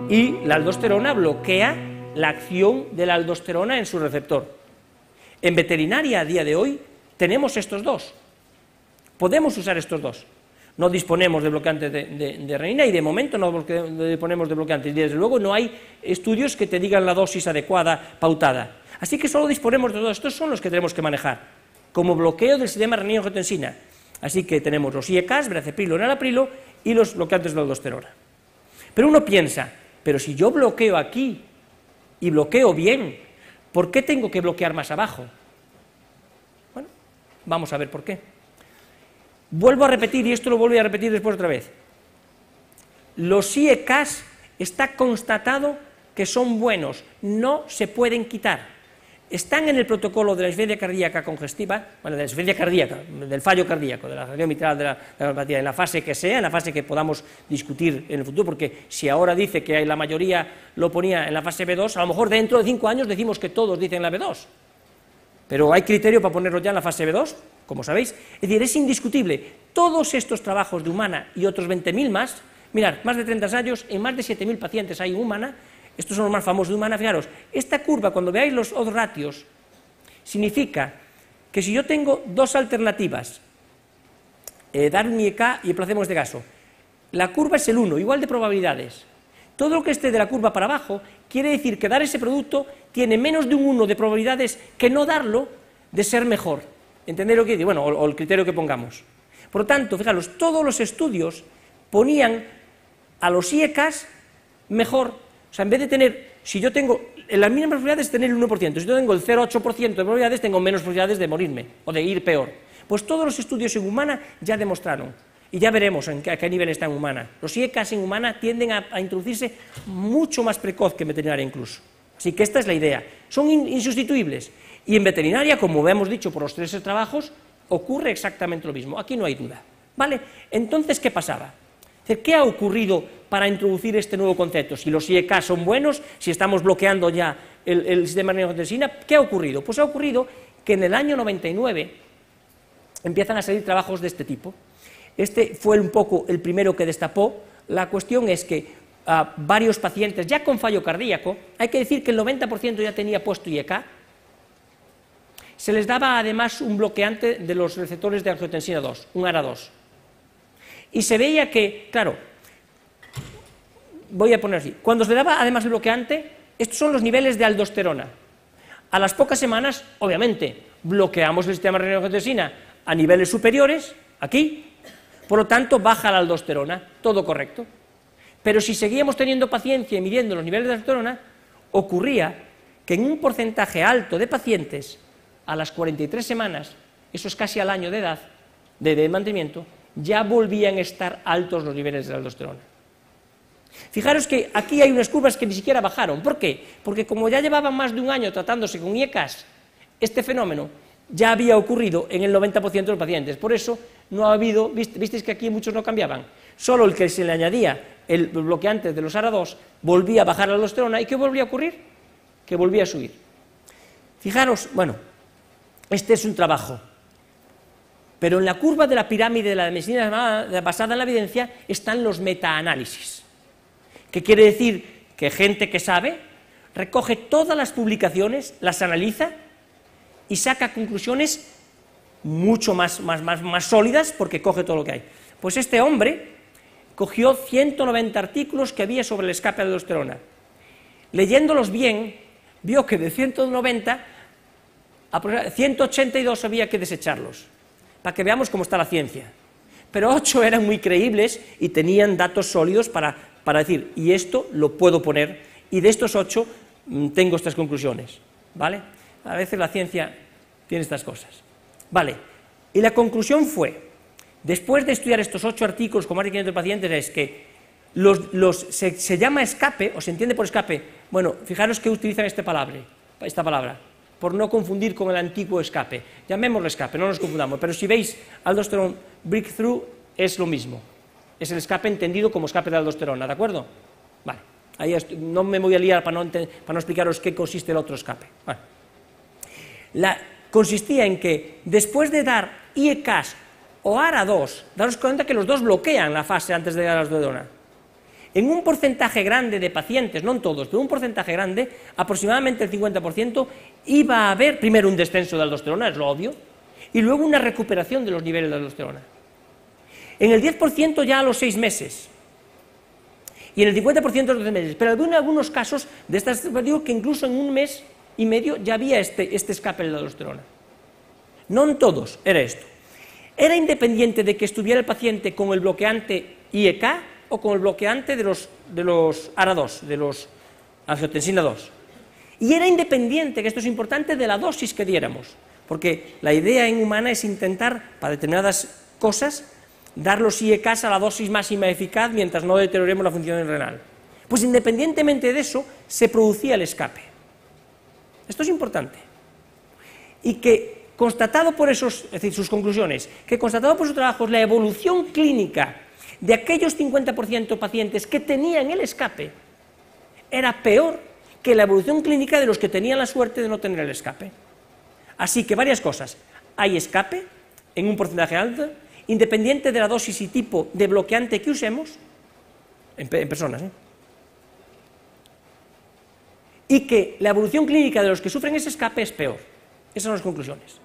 y la aldosterona bloquea la acción de la aldosterona en su receptor. En veterinaria, a día de hoy, tenemos estos dos. Podemos usar estos dos. No disponemos de bloqueantes de renina y de momento no disponemos de bloqueantes. Y desde luego no hay estudios que te digan la dosis adecuada, pautada. Así que solo disponemos de dos. Estos son los que tenemos que manejar como bloqueo del sistema renina-angiotensina. Así que tenemos los IECAS, verapamil, enalaprilo y los bloqueantes de la aldosterona. Pero uno piensa, pero si yo bloqueo aquí y bloqueo bien, ¿por qué tengo que bloquear más abajo? Bueno, vamos a ver por qué. Vuelvo a repetir, y esto lo voy a repetir después otra vez. Los IECAS está constatado que son buenos, no se pueden quitar. Están en el protocolo de la insuficiencia cardíaca congestiva, bueno, de la insuficiencia cardíaca, del fallo cardíaco, de la reacción mitral de la cardiopatía, en la fase que sea, en la fase que podamos discutir en el futuro, porque si ahora dice que la mayoría lo ponía en la fase B2, a lo mejor dentro de 5 años decimos que todos dicen la B2. Pero hay criterio para ponerlo ya en la fase B2, como sabéis. Es decir, es indiscutible. Todos estos trabajos de Humana y otros 20.000 más, mirad, más de 30 ensayos, en más de 7.000 pacientes hay en Humana. Estos son los más famosos de Humana. Fijaros, esta curva, cuando veáis los odds ratios, significa que si yo tengo dos alternativas, dar un IEK y el placebo de gaso, la curva es el 1, igual de probabilidades. Todo lo que esté de la curva para abajo quiere decir que dar ese producto tiene menos de un 1 de probabilidades que no darlo de ser mejor. ¿Entendéis lo que digo? Bueno, o el criterio que pongamos. Por lo tanto, fijaros, todos los estudios ponían a los IECAS mejor. O sea, en vez de tener, si yo tengo, en las mínimas probabilidades tener el 1%, si yo tengo el 0,8% de probabilidades, tengo menos probabilidades de morirme o de ir peor. Pues todos los estudios en Humana ya demostraron, y ya veremos a qué nivel está en Humana. Los IECAS en Humana tienden a introducirse mucho más precoz que en veterinaria incluso. Así que esta es la idea. Son insustituibles. Y en veterinaria, como hemos dicho por los 3 trabajos, ocurre exactamente lo mismo. Aquí no hay duda. ¿Vale? Entonces, ¿qué pasaba? ¿Qué ha ocurrido para introducir este nuevo concepto? Si los IECAS son buenos, si estamos bloqueando ya el sistema renina-angiotensina, ¿qué ha ocurrido? Pues ha ocurrido que en el año 99 empiezan a salir trabajos de este tipo. Este fue un poco el primero que destapó. La cuestión es que varios pacientes ya con fallo cardíaco, hay que decir que el 90% ya tenía puesto IEK, se les daba además un bloqueante de los receptores de angiotensina 2, un ARA2. Y se veía que, claro, voy a poner así, cuando se le daba además el bloqueante, estos son los niveles de aldosterona. A las pocas semanas, obviamente, bloqueamos el sistema renina-angiotensina a niveles superiores, aquí, por lo tanto, baja la aldosterona, todo correcto. Pero si seguíamos teniendo paciencia y midiendo los niveles de aldosterona, ocurría que en un porcentaje alto de pacientes, a las 43 semanas, eso es casi al año de edad, de mantenimiento, ya volvían a estar altos los niveles de aldosterona. Fijaros que aquí hay unas curvas que ni siquiera bajaron. ¿Por qué? Porque como ya llevaban más de un año tratándose con IECAS, este fenómeno ya había ocurrido en el 90% de los pacientes. Por eso no ha habido, visteis que aquí muchos no cambiaban, solo el que se le añadía el bloqueante de los ARA2 volvía a bajar la aldosterona. ¿Y qué volvía a ocurrir? Que volvía a subir. Fijaros, bueno, este es un trabajo. Pero en la curva de la pirámide de la medicina basada en la evidencia están los metaanálisis. ¿Qué quiere decir? Que gente que sabe recoge todas las publicaciones, las analiza y saca conclusiones mucho más sólidas porque coge todo lo que hay. Pues este hombre cogió 190 artículos que había sobre el escape de aldosterona. Leyéndolos bien, vio que de 190, 182 había que desecharlos, para que veamos cómo está la ciencia. Pero 8 eran muy creíbles y tenían datos sólidos para decir, y esto lo puedo poner, y de estos 8 tengo estas conclusiones, ¿vale? A veces la ciencia tiene estas cosas. Vale, y la conclusión fue, después de estudiar estos 8 artículos con más de 500 pacientes, es que se llama escape, o se entiende por escape, bueno, fijaros que utilizan esta palabra, por no confundir con el antiguo escape. Llamémoslo escape, no nos confundamos, pero si veis aldosterone breakthrough es lo mismo. Es el escape entendido como escape de aldosterona, ¿de acuerdo? Vale, ahí no me voy a liar para no explicaros qué consiste el otro escape. Vale. Consistía en que después de dar IECAS o ARA2, daros cuenta que los dos bloquean la fase antes de dar la aldosterona. En un porcentaje grande de pacientes, no en todos, pero un porcentaje grande, aproximadamente el 50%, iba a haber primero un descenso de aldosterona, es lo obvio, y luego una recuperación de los niveles de aldosterona. En el 10% ya a los 6 meses, y en el 50% a los 12 meses, pero en algunos casos, de estas, digo que incluso en 1 mes y medio ya había este escape de la aldosterona. No en todos, era esto. Era independiente de que estuviera el paciente con el bloqueante IEK o con el bloqueante de los ARA2, de los angiotensina 2. Y era independiente, que esto es importante, de la dosis que diéramos, porque la idea en humana es intentar, para determinadas cosas, dar los IEKs a la dosis máxima eficaz mientras no deterioremos la función renal. Pues independientemente de eso, se producía el escape. Esto es importante. Y que, constatado por esos, es decir, sus conclusiones, que constatado por sus trabajos la evolución clínica de aquellos 50% pacientes que tenían el escape, era peor que la evolución clínica de los que tenían la suerte de no tener el escape. Así que varias cosas. Hay escape en un porcentaje alto, independiente de la dosis y tipo de bloqueante que usemos, en personas, y que la evolución clínica de los que sufren ese escape es peor. Esas son las conclusiones.